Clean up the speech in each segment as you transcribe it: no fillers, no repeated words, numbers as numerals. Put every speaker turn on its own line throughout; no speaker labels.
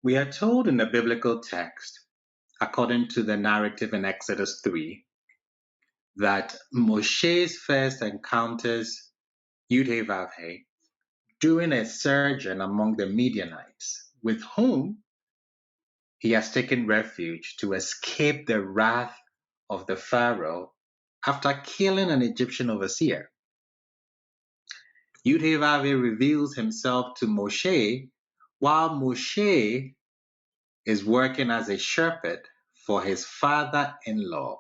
We are told in the biblical text, according to the narrative in Exodus 3, that Moshe's first encounters YHVH during a sojourn among the Midianites, with whom he has taken refuge to escape the wrath of the Pharaoh after killing an Egyptian overseer. YHVH reveals himself to Moshe while Moshe is working as a shepherd for his father-in-law,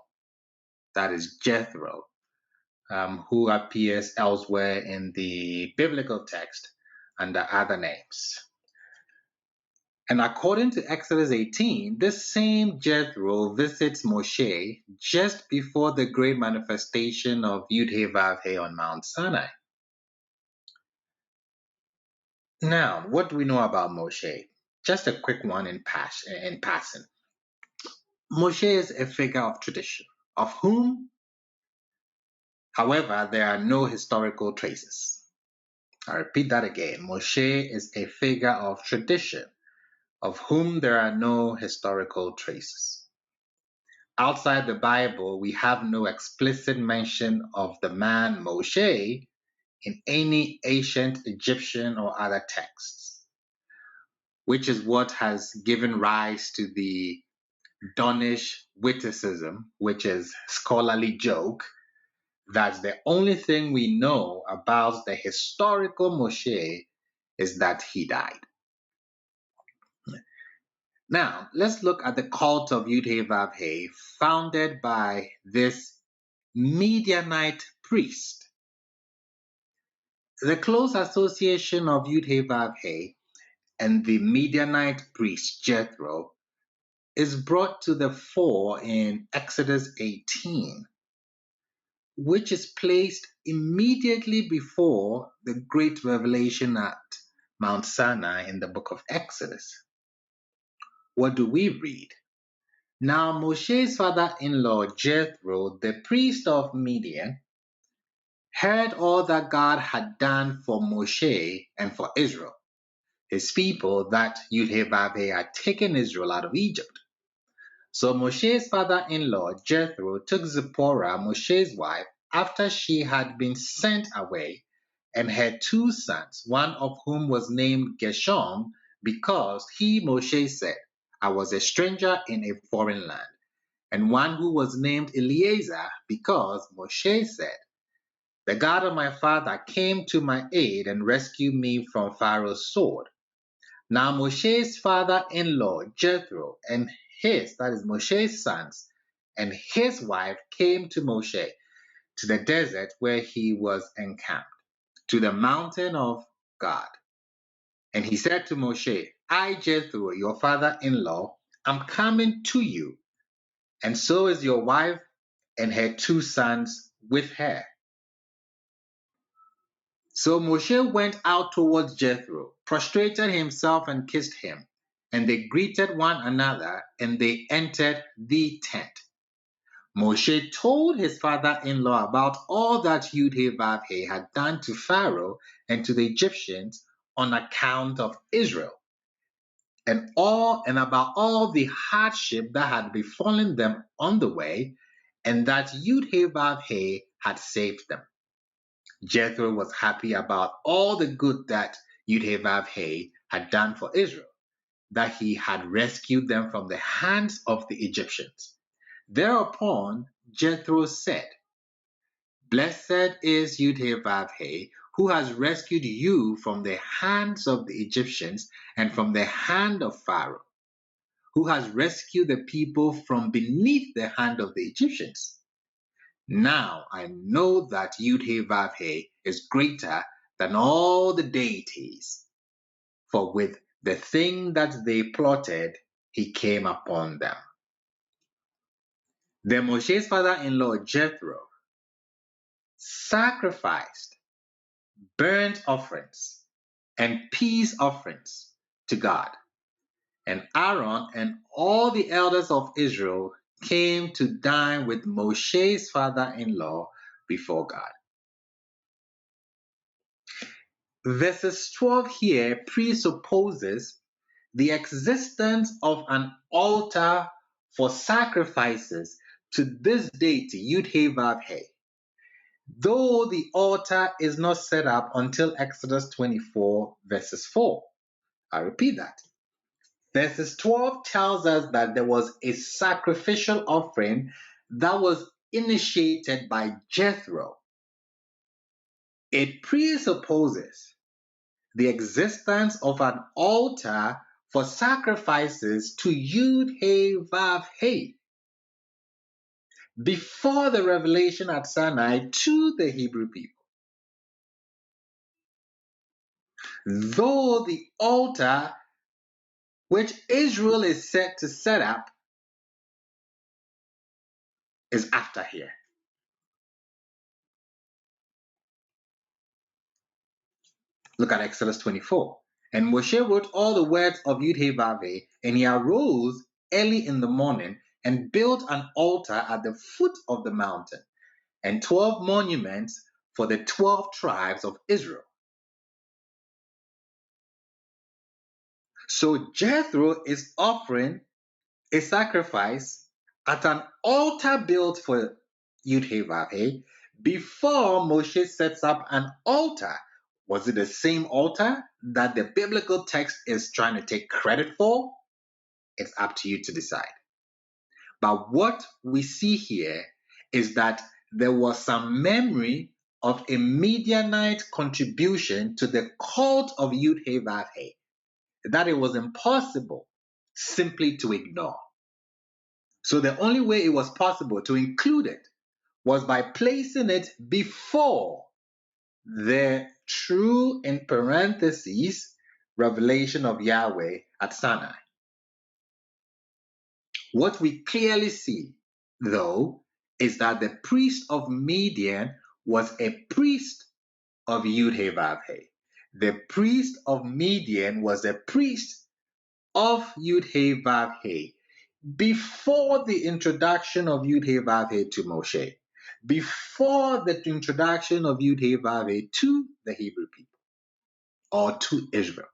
that is Jethro, who appears elsewhere in the biblical text under other names. And according to Exodus 18, this same Jethro visits Moshe just before the great manifestation of YHVH on Mount Sinai. Now, what do we know about Moshe? Just a quick one in passing. Moshe is a figure of tradition, of whom, however, there are no historical traces. I repeat that again. Moshe is a figure of tradition, of whom there are no historical traces. Outside the Bible, we have no explicit mention of the man Moshe in any ancient Egyptian or other texts, which is what has given rise to the Donish witticism, which is scholarly joke, that the only thing we know about the historical Moshe is that he died. Now, let's look at the cult of YHVH founded by this Midianite priest. The close association of YHVH and the Midianite priest Jethro is brought to the fore in Exodus 18, which is placed immediately before the great revelation at Mount Sinai in the book of Exodus. What do we read? Now Moshe's father-in-law Jethro, the priest of Midian, heard all that God had done for Moshe and for Israel, his people, that YHVH had taken Israel out of Egypt. So Moshe's father-in-law Jethro took Zipporah, Moshe's wife, after she had been sent away, and her two sons, one of whom was named Gershom, because he, Moshe, said, I was a stranger in a foreign land, and one who was named Eleazar, because Moshe said, the God of my father came to my aid and rescued me from Pharaoh's sword. Now Moshe's father-in-law Jethro and that is Moshe's sons, and his wife came to Moshe to the desert where he was encamped, to the mountain of God. And he said to Moshe, I, Jethro, your father-in-law, am coming to you, and so is your wife and her two sons with her. So Moshe went out towards Jethro, prostrated himself and kissed him, and they greeted one another, and they entered the tent. Moshe told his father-in-law about all that YHVH had done to Pharaoh and to the Egyptians on account of Israel, and about all the hardship that had befallen them on the way, and that YHVH had saved them. Jethro was happy about all the good that YHVH had done for Israel, that he had rescued them from the hands of the Egyptians. Thereupon Jethro said, Blessed is YHVH, who has rescued you from the hands of the Egyptians and from the hand of Pharaoh, who has rescued the people from beneath the hand of the Egyptians. Now I know that YHVH is greater than all the deities, for with the thing that they plotted, he came upon them. Then Moshe's father-in-law Jethro sacrificed burnt offerings and peace offerings to God, and Aaron and all the elders of Israel came to dine with Moshe's father-in-law before God. Verses 12 here presupposes the existence of an altar for sacrifices to this deity, YHVH, though the altar is not set up until Exodus 24, verses 4. I repeat that. Verses 12 tells us that there was a sacrificial offering that was initiated by Jethro. It presupposes the existence of an altar for sacrifices to YHVH before the revelation at Sinai to the Hebrew people. Though the altar which Israel is set to set up is after here. Look at Exodus 24. And Moshe wrote all the words of YHVH, and he arose early in the morning and built an altar at the foot of the mountain, and 12 monuments for the 12 tribes of Israel. So Jethro is offering a sacrifice at an altar built for YHVH before Moshe sets up an altar. Was it the same altar that the biblical text is trying to take credit for? It's up to you to decide. But what we see here is that there was some memory of a Midianite contribution to the cult of YHVH that it was impossible simply to ignore. So the only way it was possible to include it was by placing it before the true, in parentheses, revelation of Yahweh at Sinai. What we clearly see, though, is that the priest of Midian was a priest of YHVH. The priest of Midian was a priest of YHVH before the introduction of YHVH to Moshe, before the introduction of YHVH to the Hebrew people or to Israel.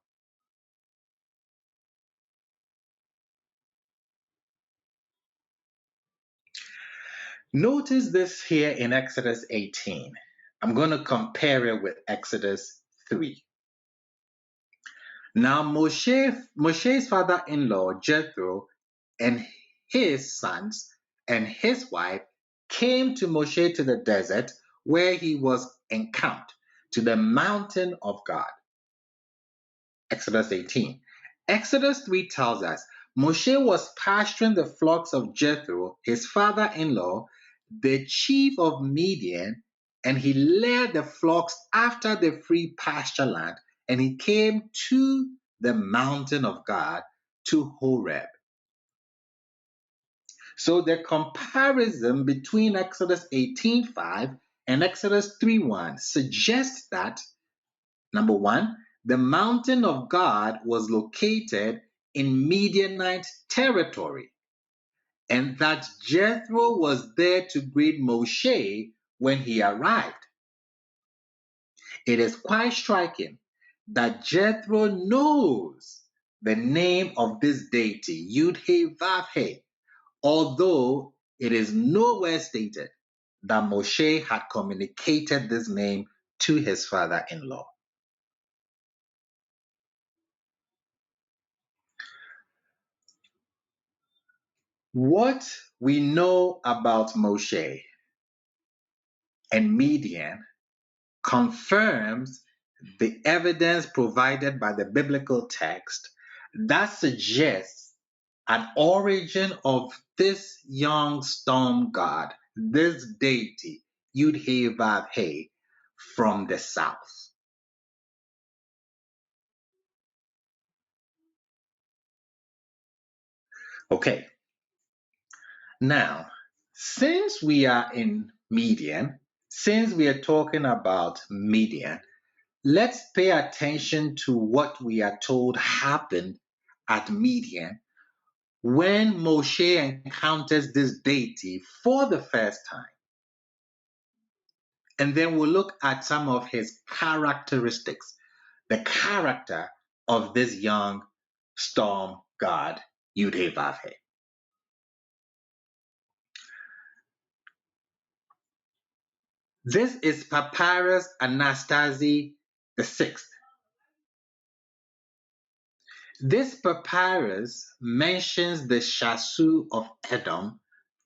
Notice this here in Exodus 18. I'm going to compare it with Exodus 3. Now Moshe's father-in-law Jethro and his sons and his wife came to Moshe to the desert where he was encamped, to the mountain of God. Exodus 18. Exodus 3 tells us Moshe was pasturing the flocks of Jethro, his father-in-law, the chief of Midian, and he led the flocks after the free pasture land, and he came to the mountain of God, to Horeb. So the comparison between Exodus 18:5 and Exodus 3:1 suggests that, number one, the mountain of God was located in Midianite territory, and that Jethro was there to greet Moshe when he arrived. It is quite striking that Jethro knows the name of this deity, YHVH, although it is nowhere stated that Moshe had communicated this name to his father-in-law. What we know about Moshe and Midian confirms the evidence provided by the biblical text that suggests an origin of this young storm god, this deity, YHVH, from the south. Okay, now, since we are in Midian, since we are talking about Midian, let's pay attention to what we are told happened at Midian when Moshe encounters this deity for the first time. And then we'll look at some of his characteristics, the character of this young storm god YHVH. This is Papyrus Anastasi VI. This papyrus mentions the Shasu of Edom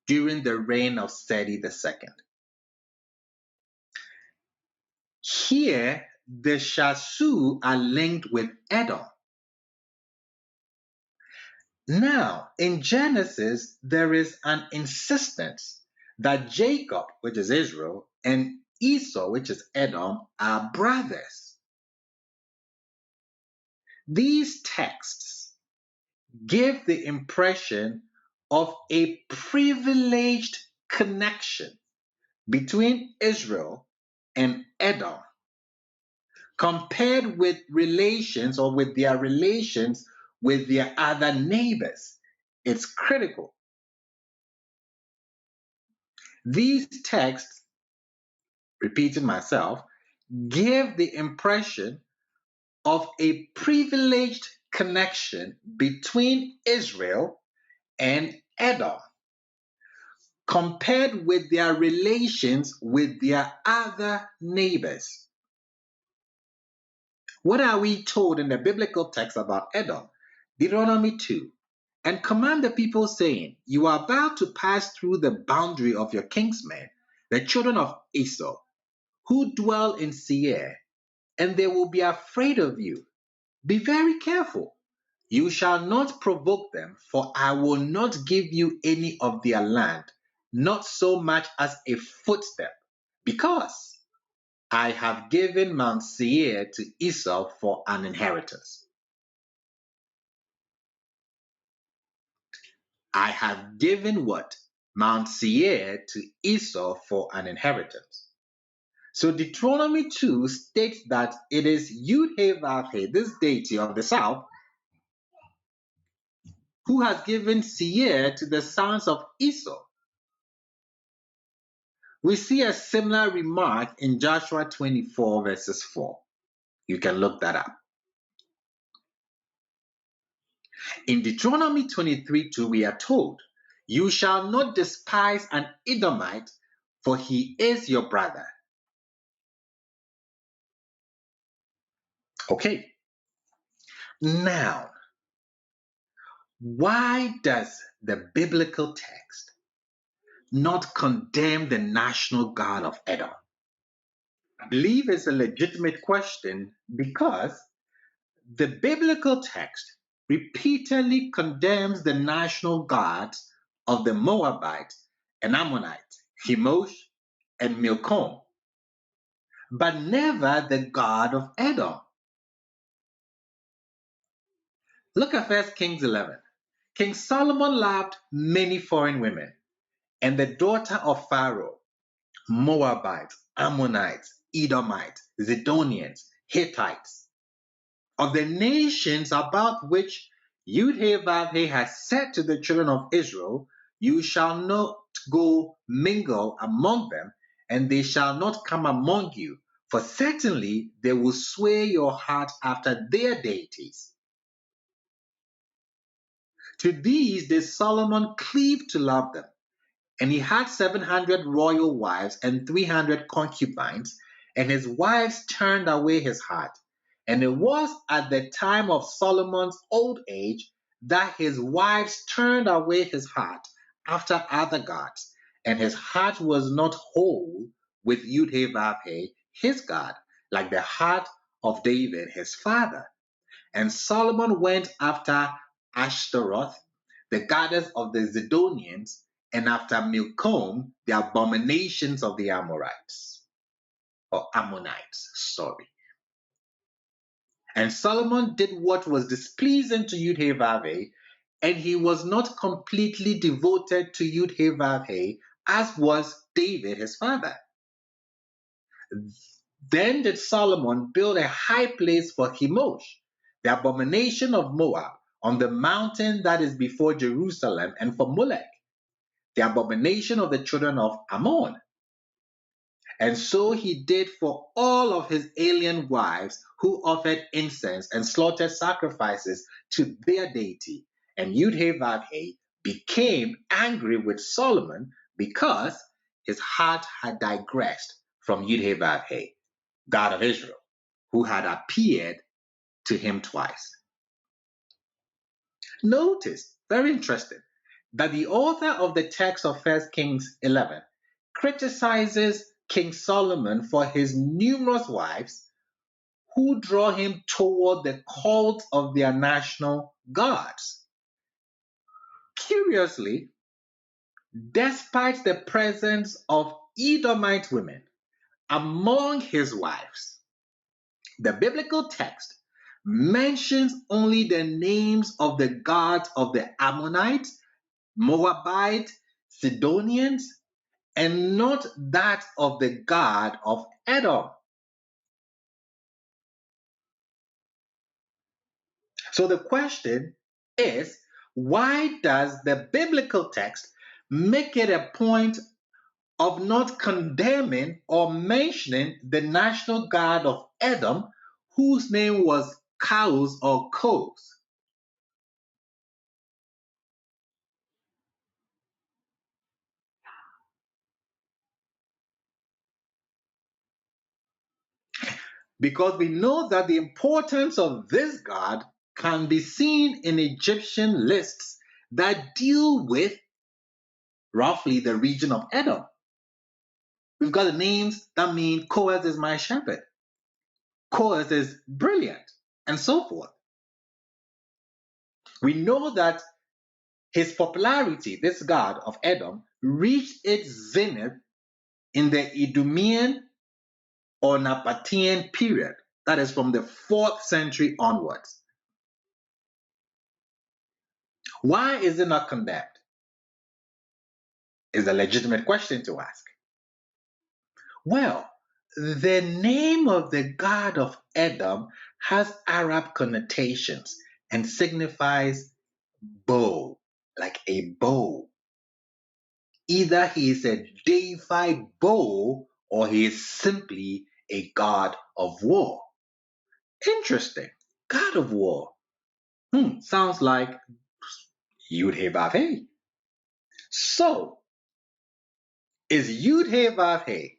during the reign of Seti II. Here, the Shasu are linked with Edom. Now, in Genesis, there is an insistence that Jacob, which is Israel, and Esau, which is Edom, are brothers. These texts give the impression of a privileged connection between Israel and Edom compared with relations or with their relations with their other neighbors. It's critical. These texts, repeating myself, give the impression of a privileged connection between Israel and Edom compared with their relations with their other neighbors. What are we told in the biblical text about Edom? Deuteronomy 2. And command the people, saying, you are about to pass through the boundary of your kinsmen, the children of Esau, who dwell in Seir, and they will be afraid of you. Be very careful. You shall not provoke them, for I will not give you any of their land, not so much as a footstep, because I have given Mount Seir to Esau for an inheritance. I have given what? Mount Seir to Esau for an inheritance. So Deuteronomy 2 states that it is YHVH, this deity of the south, who has given Seir to the sons of Esau. We see a similar remark in Joshua 24 verses 4. You can look that up. In Deuteronomy 23:2, we are told, you shall not despise an Edomite, for he is your brother. Okay. Now, why does the biblical text not condemn the national god of Edom? I believe it's a legitimate question because the biblical text repeatedly condemns the national gods of the Moabites and Ammonites, Chemosh and Milcom, but never the god of Edom. Look at 1 Kings 11. King Solomon loved many foreign women, and the daughter of Pharaoh, Moabites, Ammonites, Edomites, Zidonians, Hittites, of the nations about which YHVH has said to the children of Israel, you shall not go mingle among them, and they shall not come among you, for certainly they will sway your heart after their deities. To these did Solomon cleave to love them, and he had 700 royal wives and 300 concubines, and his wives turned away his heart. And it was at the time of Solomon's old age that his wives turned away his heart after other gods, and his heart was not whole with YHVH, his God, like the heart of David, his father. And Solomon went after Ashtaroth, the goddess of the Zidonians, and after Milcom, the abominations of the Amorites, or Ammonites, sorry. And Solomon did what was displeasing to YHVH, and he was not completely devoted to YHVH, as was David his father. Then did Solomon build a high place for Chemosh, the abomination of Moab, on the mountain that is before Jerusalem, and for Molech, the abomination of the children of Ammon. And so he did for all of his alien wives who offered incense and slaughtered sacrifices to their deity. And YHVH became angry with Solomon because his heart had digressed from YHVH, God of Israel, who had appeared to him twice. Notice, very interesting, that the author of the text of 1 Kings 11 criticizes King Solomon for his numerous wives who draw him toward the cult of their national gods. Curiously, despite the presence of Edomite women among his wives, the biblical text mentions only the names of the gods of the Ammonites, Moabite, Sidonians, and not that of the God of Edom. So the question is, why does the biblical text make it a point of not condemning or mentioning the national god of Edom, whose name was Caus or Kos? Because we know that the importance of this god can be seen in Egyptian lists that deal with roughly the region of Edom. We've got the names that mean Koaz is my shepherd, Koaz is brilliant, and so forth. We know that his popularity, this god of Edom, reached its zenith in the Idumean or Nabatean period, that is from the 4th century onwards. Why is it not condemned? Is a legitimate question to ask. Well, the name of the god of Edom has Arab connotations and signifies bow, like a bow. Either he is a deified bow or he is simply a god of war. Interesting. God of war. Sounds like Yud-Heh-Vav-Heh. So, is Yud-Heh-Vav-Heh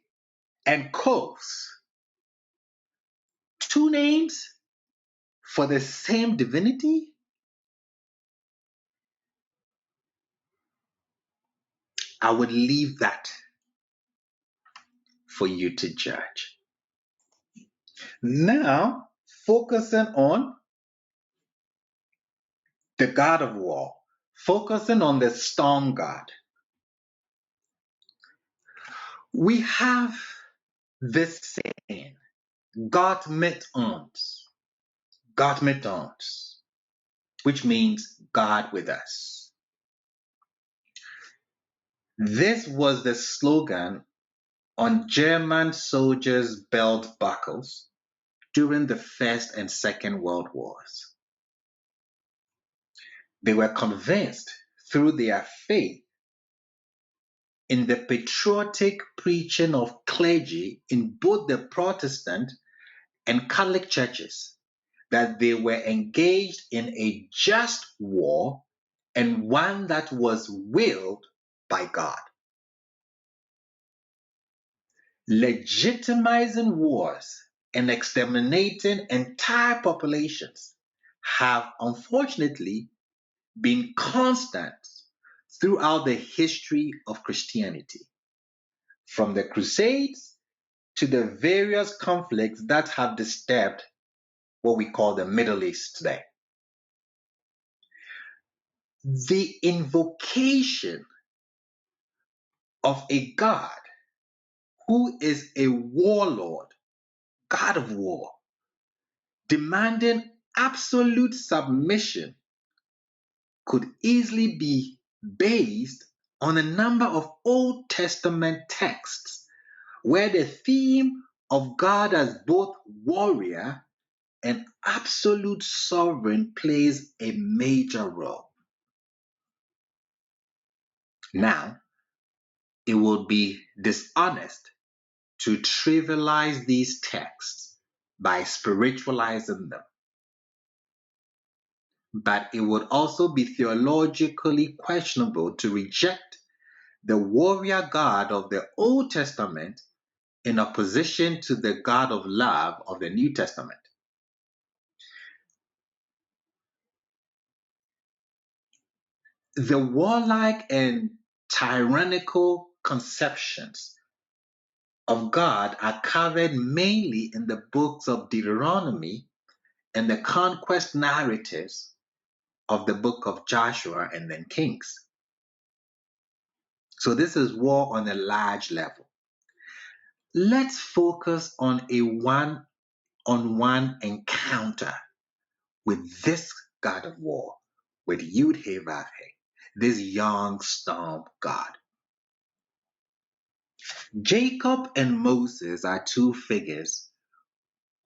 and Kos two names for the same divinity? I would leave that for you to judge. Now, focusing on the god of war, focusing on the storm god, we have this saying, Gott mit uns, Gott mit uns, which means God with us. This was the slogan on German soldiers' belt buckles during the First and Second World Wars. They were convinced through their faith in the patriotic preaching of clergy in both the Protestant and Catholic churches that they were engaged in a just war and one that was willed by God. Legitimizing wars and exterminating entire populations have unfortunately been constant throughout the history of Christianity, from the Crusades to the various conflicts that have disturbed what we call the Middle East today. The invocation of a God who is a warlord, God of war, demanding absolute submission could easily be based on a number of Old Testament texts where the theme of God as both warrior and absolute sovereign plays a major role. Now, it would be dishonest to trivialize these texts by spiritualizing them, but it would also be theologically questionable to reject the warrior God of the Old Testament in opposition to the God of love of the New Testament. The warlike and tyrannical conceptions of God are covered mainly in the books of Deuteronomy and the conquest narratives of the book of Joshua and then Kings. So this is war on a large level. Let's focus on a one-on-one encounter with this God of war, with YHVH, this young storm God. Jacob and Moses are two figures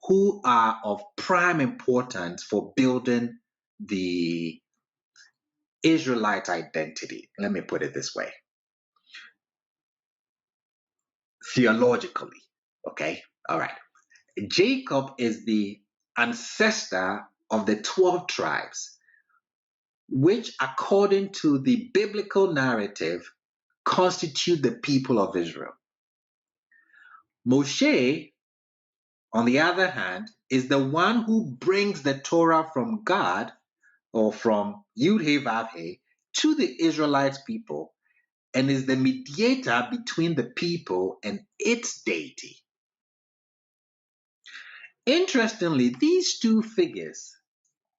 who are of prime importance for building the Israelite identity. Let me put it this way. Theologically, okay? All right. Jacob is the ancestor of the 12 tribes, which, according to the biblical narrative, constitute the people of Israel. Moshe, on the other hand, is the one who brings the Torah from God or from YHVH to the Israelite people and is the mediator between the people and its deity. Interestingly, these two figures,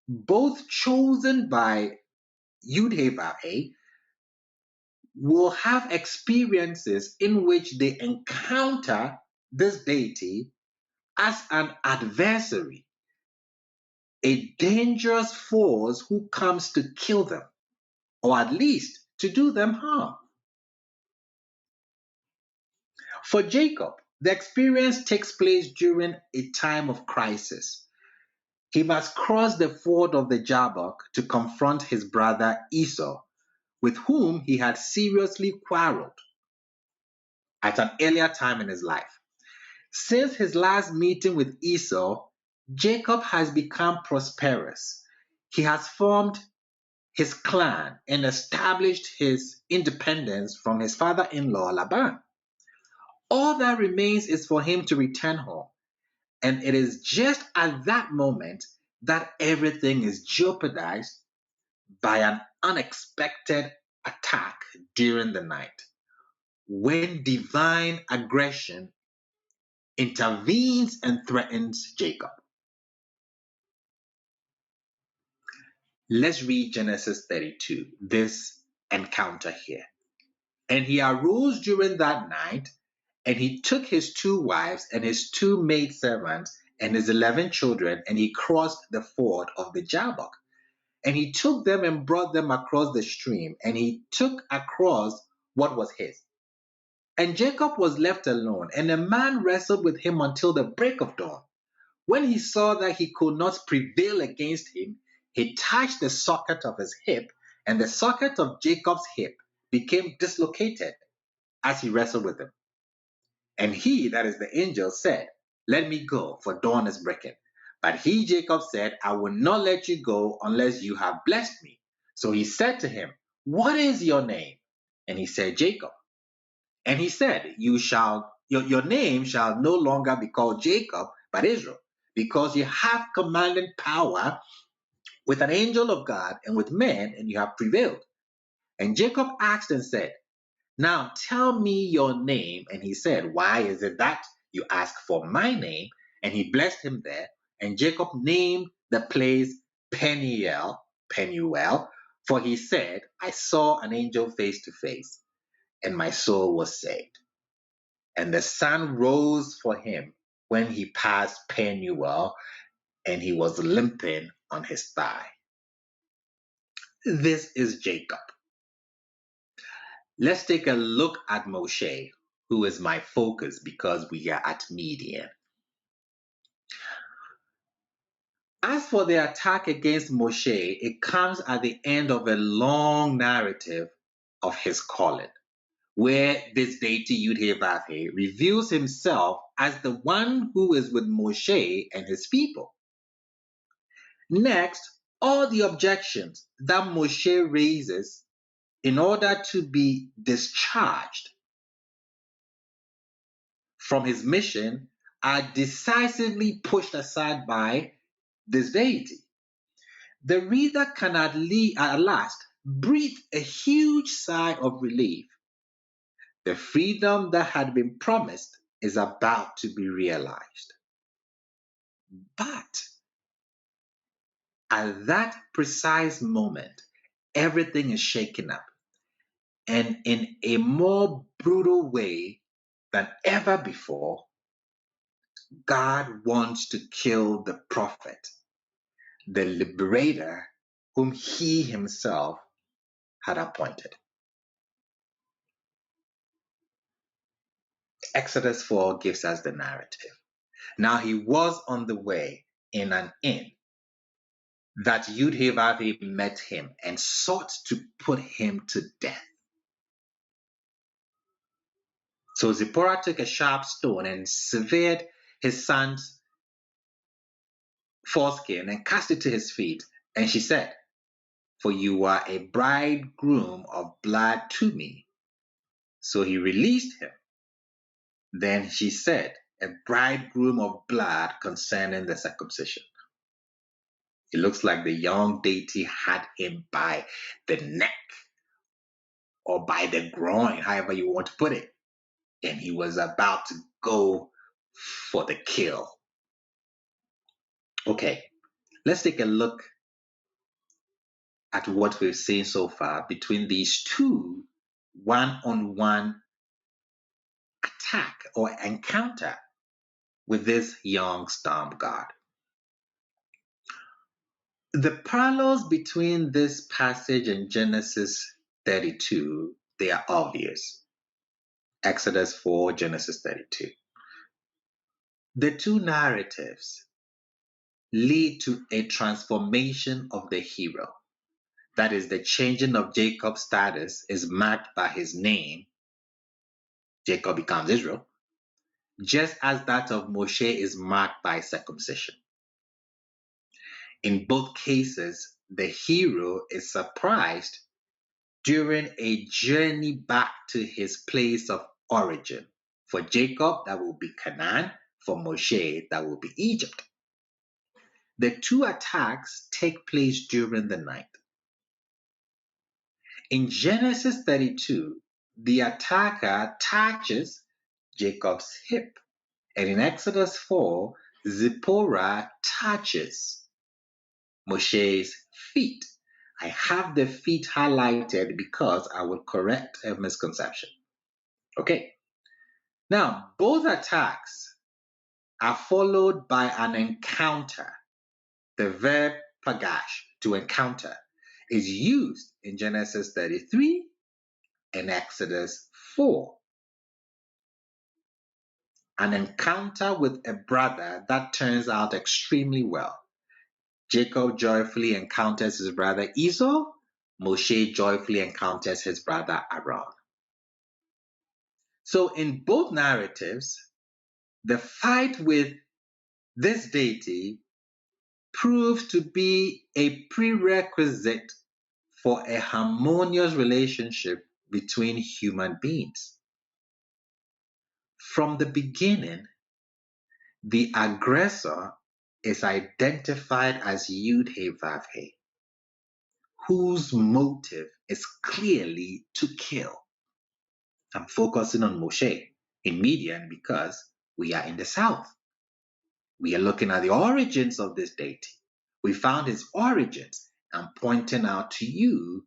both chosen by YHVH, will have experiences in which they encounter this deity as an adversary, a dangerous force who comes to kill them, or at least to do them harm. For Jacob, the experience takes place during a time of crisis. He must cross the ford of the Jabbok to confront his brother Esau, with whom he had seriously quarreled at an earlier time in his life. Since his last meeting with Esau, Jacob has become prosperous. He has formed his clan and established his independence from his father-in-law Laban. All that remains is for him to return home, and it is just at that moment that everything is jeopardized by an unexpected attack during the night, when divine aggression intervenes and threatens Jacob. Let's read Genesis 32, this encounter here. And he arose during that night, and he took his 2 wives and his 2 maidservants and his 11 children, and he crossed the ford of the Jabbok. And he took them and brought them across the stream, and he took across what was his. And Jacob was left alone, and a man wrestled with him until the break of dawn. When he saw that he could not prevail against him, he touched the socket of his hip, and the socket of Jacob's hip became dislocated as he wrestled with him. And he, that is the angel, said, "Let me go, for dawn is breaking." But he, Jacob, said, "I will not let you go unless you have blessed me." So he said to him, "What is your name?" And he said, "Jacob." And he said, your name shall no longer be called Jacob, but Israel, because you have commanded power with an angel of God and with men, and you have prevailed. And Jacob asked and said, "Now tell me your name." And he said, "Why is it that you ask for my name?" And he blessed him there. And Jacob named the place Peniel, for he said, "I saw an angel face to face, and my soul was saved." And the sun rose for him when he passed Peniel, and he was limping on his thigh. This is Jacob. Let's take a look at Moshe, who is my focus because we are at Midian. As for the attack against Moshe, it comes at the end of a long narrative of his calling. where this deity YHVH reveals himself as the one who is with Moshe and his people. Next, all the objections that Moshe raises in order to be discharged from his mission are decisively pushed aside by this deity. The reader can at last breathe a huge sigh of relief. The freedom that had been promised is about to be realized. But at that precise moment, everything is shaken up, and in a more brutal way than ever before. God wants to kill the prophet, the liberator whom he himself had appointed. Exodus 4 gives us the narrative. Now he was on the way in an inn that YHVH met him and sought to put him to death. So Zipporah took a sharp stone and severed his son's foreskin and cast it to his feet. And she said, "For you are a bridegroom of blood to me." So he released him. Then she said, "A bridegroom of blood concerning the circumcision." It looks like the young deity had him by the neck or by the groin, however you want to put it. And he was about to go for the kill. Okay, let's take a look at what we've seen so far between these two one-on-one attack or encounter with this young storm god. The parallels between this passage and Genesis 32, they are obvious. Exodus 4, Genesis 32. The two narratives lead to a transformation of the hero. That is, the changing of Jacob's status is marked by his name. Jacob becomes Israel, just as that of Moshe is marked by circumcision. In both cases, the hero is surprised during a journey back to his place of origin. For Jacob, that will be Canaan. For Moshe, that will be Egypt. The two attacks take place during the night. In Genesis 32, the attacker touches Jacob's hip. And in Exodus 4, Zipporah touches Moshe's feet. I have the feet highlighted because I will correct a misconception. Okay. Now, both attacks are followed by an encounter. The verb pagash, to encounter, is used in Genesis 33 and Exodus 4. An encounter with a brother that turns out extremely well. Jacob joyfully encounters his brother Esau. Moshe joyfully encounters his brother Aaron. So in both narratives, the fight with this deity proves to be a prerequisite for a harmonious relationship between human beings. From the beginning, the aggressor is identified as YHVH, whose motive is clearly to kill. I'm focusing on Moshe in Midian because we are in the south. We are looking at the origins of this deity. We found his origins. I'm pointing out to you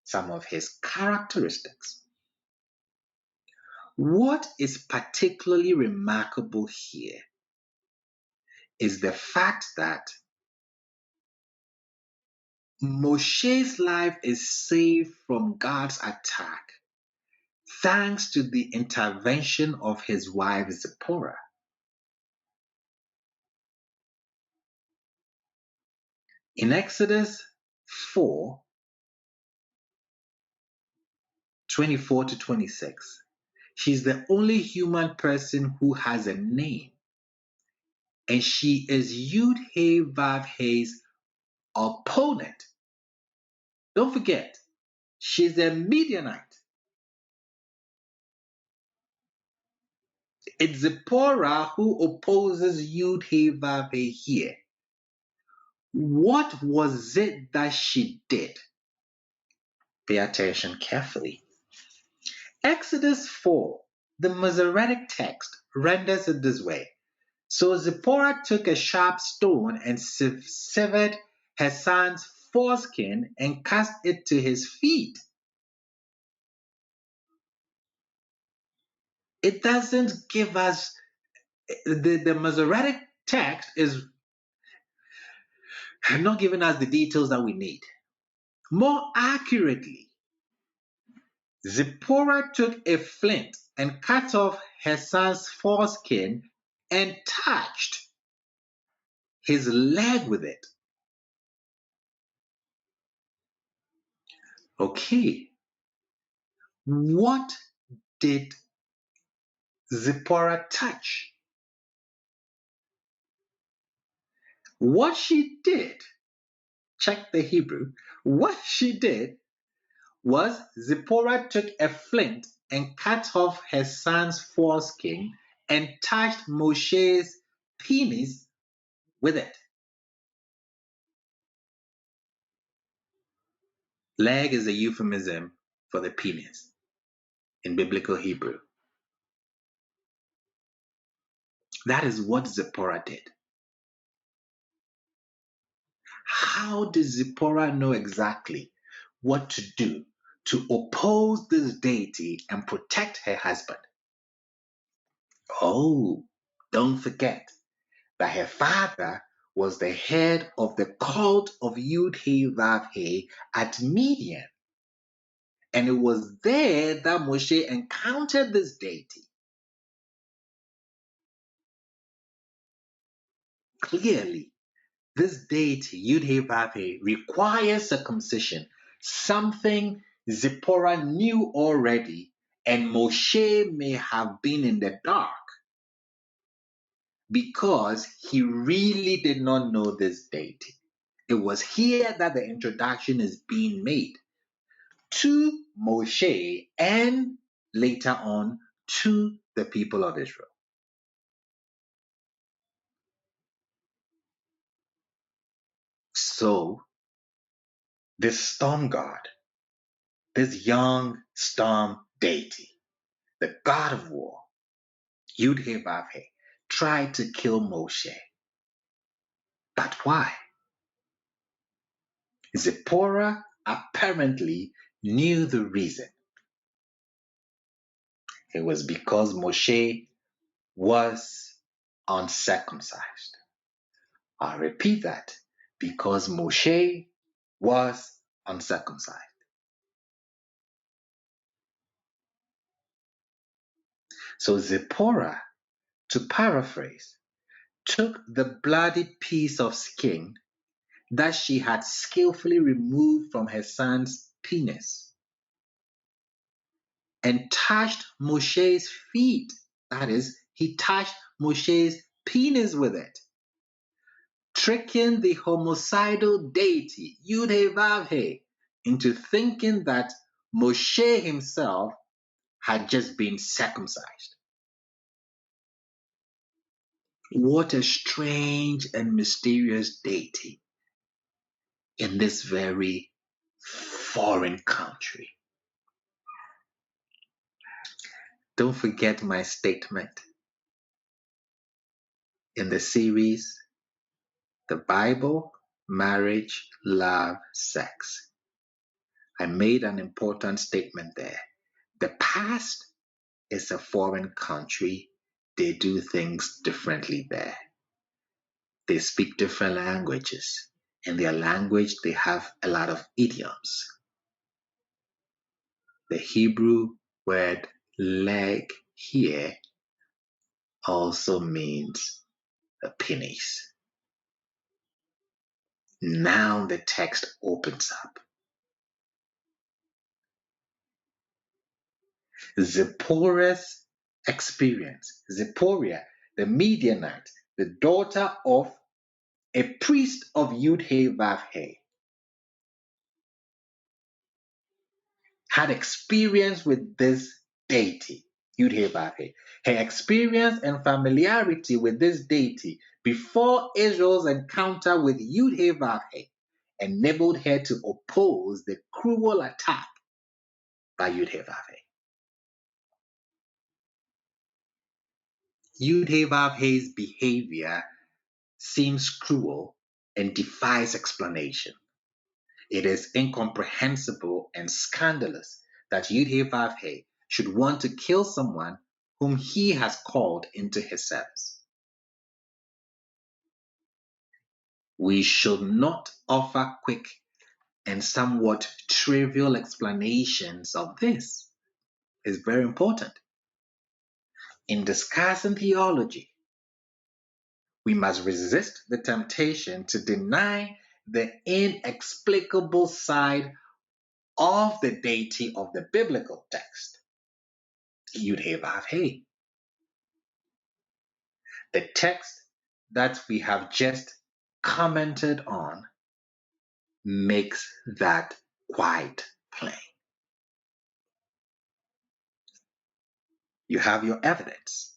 some of his characteristics. What is particularly remarkable here is the fact that Moshe's life is saved from God's attack thanks to the intervention of his wife Zipporah. In Exodus 4, 24 to 26. She's the only human person who has a name, and she is YHVH's opponent. Don't forget, she's a Midianite. It's Zipporah who opposes YHVH here. What was it that she did? Pay attention carefully. Exodus 4, the Masoretic text, renders it this way. So Zipporah took a sharp stone and severed her son's foreskin and cast it to his feet. It doesn't give us, the Masoretic text is not giving us the details that we need. More accurately, Zipporah took a flint and cut off her son's foreskin and touched his leg with it. Okay, what did Zipporah touch? What she did, check the Hebrew, what she did was Zipporah took a flint and cut off her son's foreskin and touched Moshe's penis with it. Leg is a euphemism for the penis in biblical Hebrew. That is what Zipporah did. How did Zipporah know exactly what to do to oppose this deity and protect her husband? Oh, don't forget that her father was the head of the cult of YHVH at Midian. And it was there that Moshe encountered this deity. Clearly, this deity, YHVH, requires circumcision, something Zipporah knew already, and Moshe may have been in the dark because he really did not know this deity. It was here that the introduction is being made to Moshe and later on to the people of Israel. So, this storm god, this young storm deity, the god of war, YHVH, tried to kill Moshe. But why? Zipporah apparently knew the reason. It was because Moshe was uncircumcised. I'll repeat that. Because Moshe was uncircumcised. So Zipporah, to paraphrase, took the bloody piece of skin that she had skillfully removed from her son's penis and touched Moshe's feet. That is, he touched Moshe's penis with it, tricking the homicidal deity YHVH into thinking that Moshe himself had just been circumcised. What a strange and mysterious deity in this very foreign country. Don't forget my statement in the series, The Bible, Marriage, Love, Sex. I made an important statement there. The past is a foreign country. They do things differently there. They speak different languages. In their language, they have a lot of idioms. The Hebrew word leg here also means a penis. Now the text opens up. Zipporah's experience. Zipporah, the Midianite, the daughter of a priest of YHVH, had experience with this deity, YHVH. Her experience and familiarity with this deity before Israel's encounter with YHVH enabled her to oppose the cruel attack by YHVH. YHVH's behavior seems cruel and defies explanation. It is incomprehensible and scandalous that YHVH should want to kill someone whom he has called into his service. We should not offer quick and somewhat trivial explanations of this. It's very important. In discussing theology, we must resist the temptation to deny the inexplicable side of the deity of the biblical text. YHVH. The text that we have just commented on makes that quite plain. You have your evidence.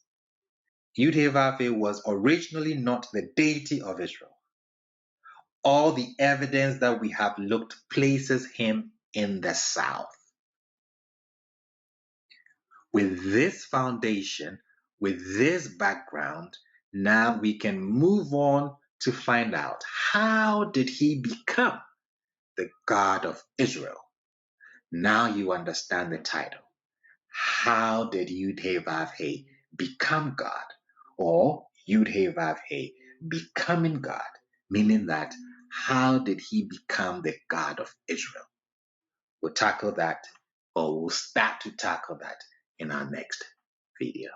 YHVH was originally not the deity of Israel. All the evidence that we have looked places him in the south. With this foundation, with this background, now we can move on to find out, how did he become the God of Israel? Now you understand the title. How did YHVH become God? Or YHVH becoming God, meaning that how did he become the God of Israel? We'll tackle that, or we'll start to tackle that in our next video.